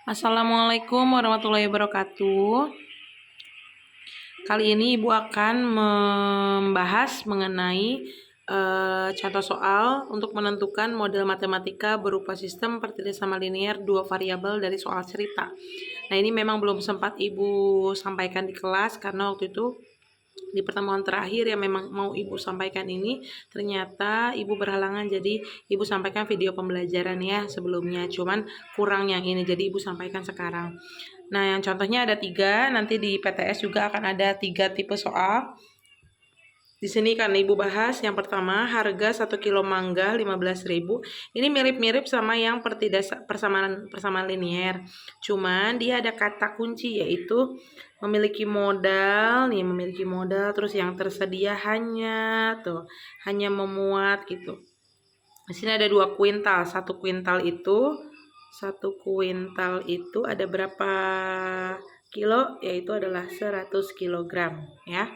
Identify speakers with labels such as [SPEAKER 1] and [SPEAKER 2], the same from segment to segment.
[SPEAKER 1] Assalamualaikum warahmatullahi wabarakatuh. Kali ini Ibu akan membahas mengenai contoh soal untuk menentukan model matematika berupa sistem pertidaksama linear dua variabel dari soal cerita. Nah, ini memang belum sempat Ibu sampaikan di kelas karena waktu itu di pertemuan terakhir yang memang mau Ibu sampaikan ini ternyata Ibu berhalangan, jadi Ibu sampaikan video pembelajaran ya sebelumnya, cuman kurang yang ini jadi Ibu sampaikan sekarang. Nah, yang contohnya ada 3, nanti di PTS juga akan ada 3 tipe soal. Di sini kan Ibu bahas yang pertama, harga 1 kilo mangga 15.000. Ini mirip-mirip sama yang persamaan linear. Cuman dia ada kata kunci yaitu memiliki modal, terus yang tersedia hanya memuat gitu. Di sini ada 2 kuintal. 1 kuintal itu ada berapa kilo? Yaitu adalah 100 kilogram ya.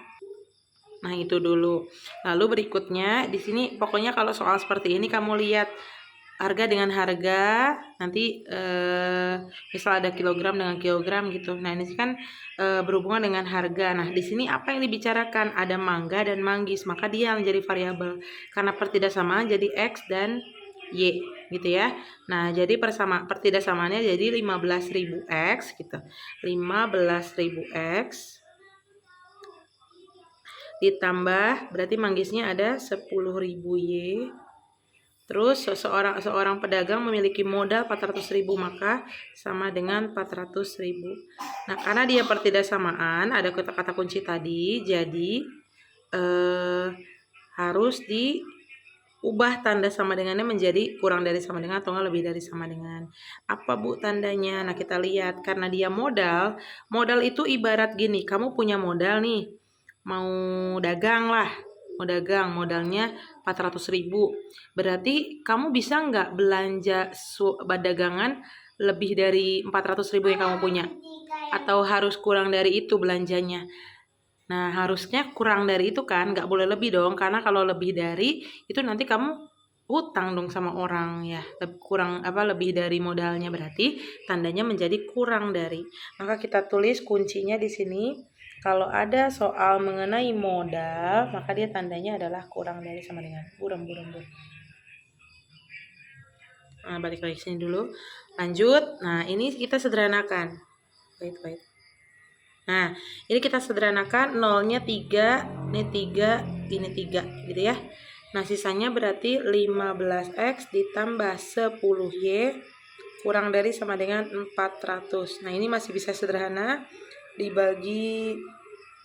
[SPEAKER 1] Nah, itu dulu. Lalu berikutnya di sini pokoknya kalau soal seperti ini kamu lihat harga dengan harga, nanti misal ada kilogram dengan kilogram gitu. Nah, ini kan berhubungan dengan harga. Nah, di sini apa yang dibicarakan? Ada mangga dan manggis, maka dia yang menjadi variabel. Karena pertidaksamaan jadi X dan Y gitu ya. Nah, jadi pertidaksamaannya jadi 15.000 X gitu. 15.000 X ditambah berarti manggisnya ada 10.000 Y. Terus seorang pedagang memiliki modal 400.000, maka sama dengan 400.000. Nah, karena dia pertidaksamaan ada kata-kata kunci tadi, jadi harus diubah tanda sama dengannya menjadi kurang dari sama dengan atau enggak lebih dari sama dengan. Apa Bu tandanya? Nah, kita lihat karena dia modal itu ibarat gini, kamu punya modal nih, mau dagang lah, modalnya 400.000. Berarti kamu bisa nggak belanja dagangan lebih dari 400.000 yang kamu punya? Atau harus kurang dari itu belanjanya? Nah, harusnya kurang dari itu kan, nggak boleh lebih dong, karena kalau lebih dari itu nanti kamu utang dong sama orang ya, lebih dari modalnya, berarti tandanya menjadi kurang dari. Maka kita tulis kuncinya di sini. Kalau ada soal mengenai modal, maka dia tandanya adalah kurang dari sama dengan buram. Nah, balik lagi sini dulu. Lanjut. Nah, ini kita sederhanakan. Wait. Nah, ini kita sederhanakan, nolnya 3, ini 3, ini 3 gitu ya. Nah, sisanya berarti 15X ditambah 10Y kurang dari sama dengan 400. Nah, ini masih bisa sederhana dibagi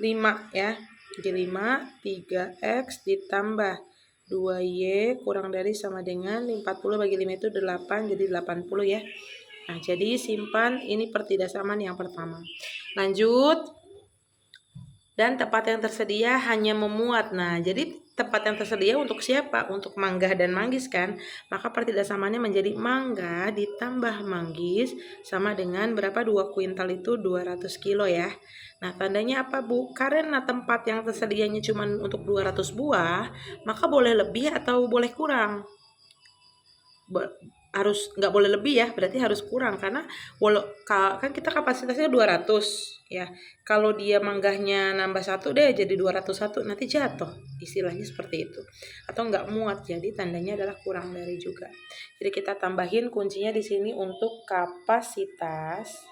[SPEAKER 1] 5 ya. Jadi 5, 3X ditambah 2Y kurang dari sama dengan 40 bagi 5 itu 8, jadi 80 ya. Nah, jadi simpan ini pertidaksamaan yang pertama. Lanjut. Dan tempat yang tersedia hanya memuat. Nah, jadi tempat yang tersedia untuk siapa? Untuk mangga dan manggis kan? Maka pertidaksamaannya menjadi mangga ditambah manggis sama dengan berapa? 2 kuintal itu 200 kilo ya. Nah, tandanya apa Bu? Karena tempat yang tersedianya cuma untuk 200 buah, maka boleh lebih atau boleh kurang? Harus nggak boleh lebih ya, berarti harus kurang, karena kan kita kapasitasnya 200 ya. Kalau dia manggahnya nambah 1 deh jadi 201, nanti jatuh, istilahnya seperti itu, atau nggak muat, jadi tandanya adalah kurang dari juga. Jadi kita tambahin kuncinya di sini untuk kapasitas,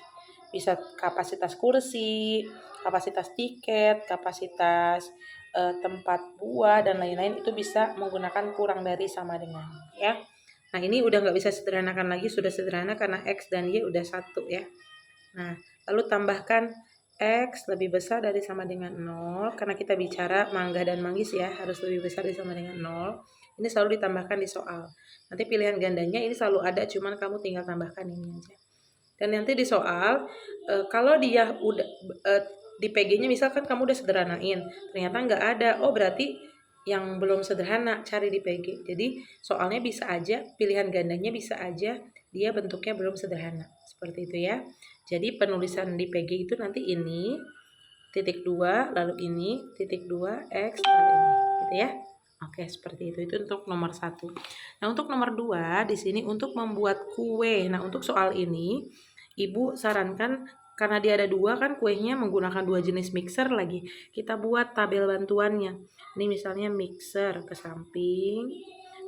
[SPEAKER 1] bisa kapasitas kursi, kapasitas tiket, kapasitas tempat buah dan lain-lain, itu bisa menggunakan kurang dari sama dengan ya. Nah, ini udah nggak bisa sederhanakan lagi, sudah sederhana karena X dan Y udah 1 ya. Nah, lalu tambahkan X lebih besar dari sama dengan 0, karena kita bicara mangga dan manggis ya, harus lebih besar dari sama dengan 0. Ini selalu ditambahkan di soal. Nanti pilihan gandanya ini selalu ada, cuman kamu tinggal tambahkan ini aja. Dan nanti di soal, kalau dia udah di PG-nya misalkan kamu udah sederhanain, ternyata nggak ada, oh berarti yang belum sederhana, cari di PG. Jadi soalnya bisa aja, pilihan gandanya bisa aja dia bentuknya belum sederhana. Seperti itu ya. Jadi penulisan di PG itu nanti ini, titik 2, lalu ini, titik 2, X, lalu ini. Gitu ya. Oke, seperti itu. Itu untuk nomor 1. Nah, untuk nomor 2, di sini untuk membuat kue. Nah, untuk soal ini, Ibu sarankan karena dia ada 2 kan kuenya menggunakan 2 jenis mixer lagi. Kita buat tabel bantuannya. Ini misalnya mixer ke samping,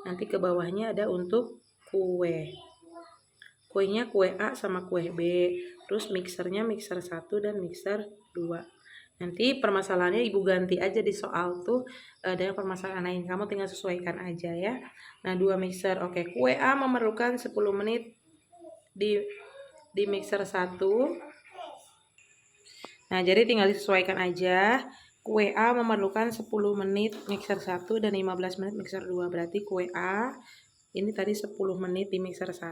[SPEAKER 1] nanti ke bawahnya ada untuk kue. Kuenya kue A sama kue B. Terus mixernya mixer 1 dan mixer 2. Nanti permasalahannya ibu ganti aja di soal tuh dengan permasalahan lain. Kamu tinggal sesuaikan aja ya. Nah 2 mixer. Oke, kue A memerlukan 10 menit di mixer 1. Nah jadi tinggal disesuaikan aja. Kue A memerlukan 10 menit mixer 1 dan 15 menit mixer 2. Berarti kue A ini tadi 10 menit di mixer 1,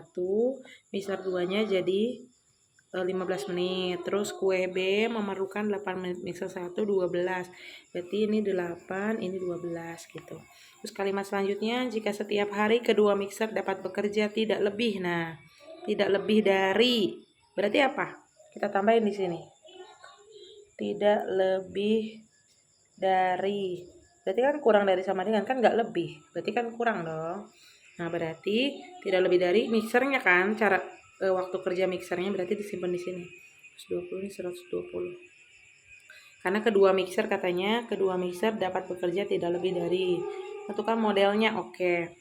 [SPEAKER 1] mixer 2-nya jadi 15 menit. Terus kue B memerlukan 8 menit mixer 1, 12. Berarti ini 8, ini 12 gitu. Terus kalimat selanjutnya, jika setiap hari kedua mixer dapat bekerja tidak lebih. Nah, tidak lebih dari. Berarti apa? Kita tambahin di sini. Tidak lebih dari. Berarti kan kurang dari sama dengan, kan nggak lebih. Berarti kan kurang dong. Nah, berarti tidak lebih dari mixernya kan, cara waktu kerja mixernya berarti disimpan di sini. 120 ini 120. Karena kedua mixer katanya, kedua mixer dapat bekerja tidak lebih dari. Itu kan modelnya oke.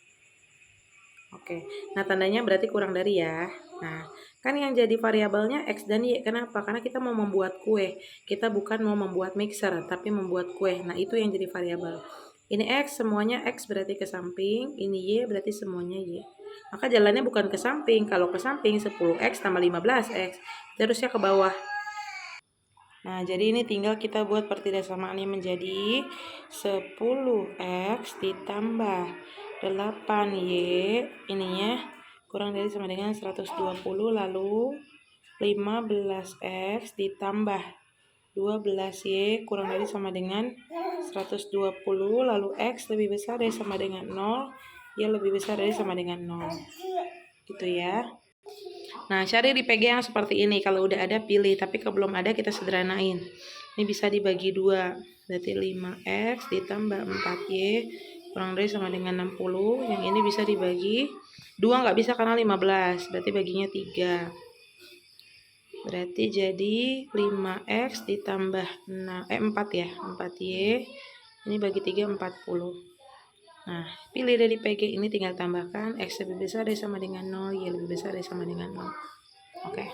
[SPEAKER 1] Oke. Nah, tandanya berarti kurang dari ya. Nah, kan yang jadi variabelnya X dan Y. Kenapa? Karena kita mau membuat kue. Kita bukan mau membuat mixer, tapi membuat kue. Nah, itu yang jadi variabel. Ini X, semuanya X berarti ke samping. Ini Y berarti semuanya Y. Maka jalannya bukan ke samping. Kalau ke samping 10X tambah 15X. Terusnya ke bawah. Nah, jadi ini tinggal kita buat pertidaksamaan ini menjadi 10X ditambah 8Y. Ininya kurang dari sama dengan 120, lalu 15X ditambah 12Y kurang dari sama dengan 120, lalu X lebih besar dari sama dengan 0, Y lebih besar dari sama dengan 0. Gitu ya. Nah, cari di PG yang seperti ini. Kalau udah ada pilih, tapi kalau belum ada kita sederhanain. Ini bisa dibagi 2. Berarti 5X ditambah 4Y kurang dari sama dengan 60. Yang ini bisa dibagi 2 nggak bisa karena 15. Berarti baginya 3. Berarti jadi 5X ditambah 4 ya. 4Y. Ini bagi 3 40. Nah, pilih dari PG ini tinggal tambahkan X lebih besar dari sama dengan 0, Y lebih besar dari sama dengan 0. Oke.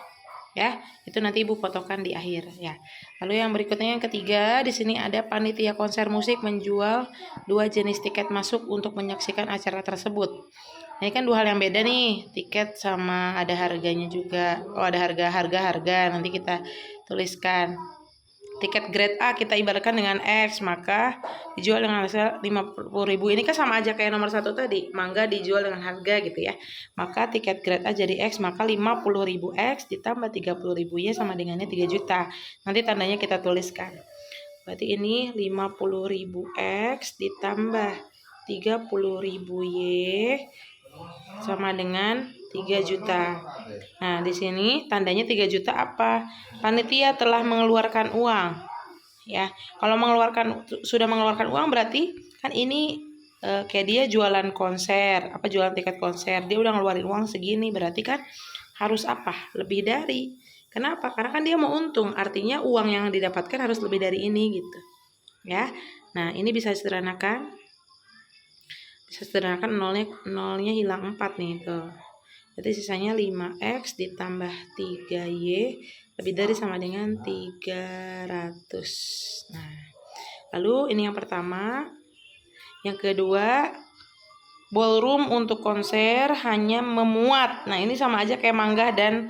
[SPEAKER 1] Ya, itu nanti Ibu fotokan di akhir ya. Lalu yang berikutnya yang ketiga, di sini ada panitia konser musik menjual 2 jenis tiket masuk untuk menyaksikan acara tersebut. Ini kan 2 hal yang beda nih, tiket sama ada harganya juga. Oh, ada harga nanti kita tuliskan. Tiket grade A kita ibaratkan dengan X, maka dijual dengan harga 50.000. Ini kan sama aja kayak nomor 1 tadi, mangga dijual dengan harga gitu ya. Maka tiket grade A jadi X, maka 50.000 X ditambah 30.000 Y sama dengannya 3 juta. Nanti tandanya kita tuliskan. Berarti ini 50.000 X ditambah 30.000 Y sama dengan 3 juta. Nah, di sini tandanya 3 juta apa? Panitia telah mengeluarkan uang. Ya, kalau sudah mengeluarkan uang berarti kan ini kayak dia jualan konser, jualan tiket konser. Dia udah ngeluarin uang segini, berarti kan harus apa? Lebih dari. Kenapa? Karena kan dia mau untung, artinya uang yang didapatkan harus lebih dari ini gitu. Ya. Nah, ini bisa disederhanakan. Nolnya hilang 4 nih tuh. Berarti sisanya 5X ditambah 3Y lebih dari sama dengan 300. Nah, lalu ini yang pertama. Yang kedua, ballroom untuk konser hanya memuat. Nah, ini sama aja kayak Mangga dan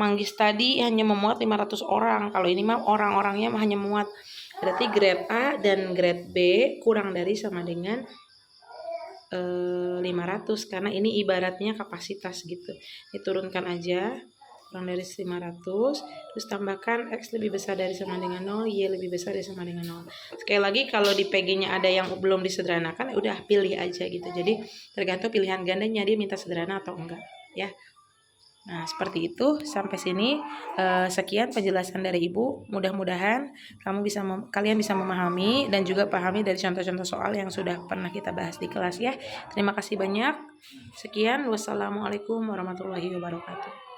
[SPEAKER 1] Manggis tadi, hanya memuat 500 orang. Kalau ini mah orang-orangnya hanya memuat. Berarti grade A dan grade B kurang dari sama dengan 500, karena ini ibaratnya kapasitas gitu. Diturunkan aja kurang dari 500, terus tambahkan X lebih besar dari sama dengan 0, Y lebih besar dari sama dengan 0. Sekali lagi kalau di PG-nya ada yang belum disederhanakan, udah pilih aja gitu. Jadi tergantung pilihan gandanya dia minta sederhana atau enggak ya. Nah, seperti itu. Sampai sini sekian penjelasan dari Ibu. Mudah-mudahan kalian bisa memahami dan juga pahami dari contoh-contoh soal yang sudah pernah kita bahas di kelas ya. Terima kasih banyak. Sekian. Wassalamualaikum warahmatullahi wabarakatuh.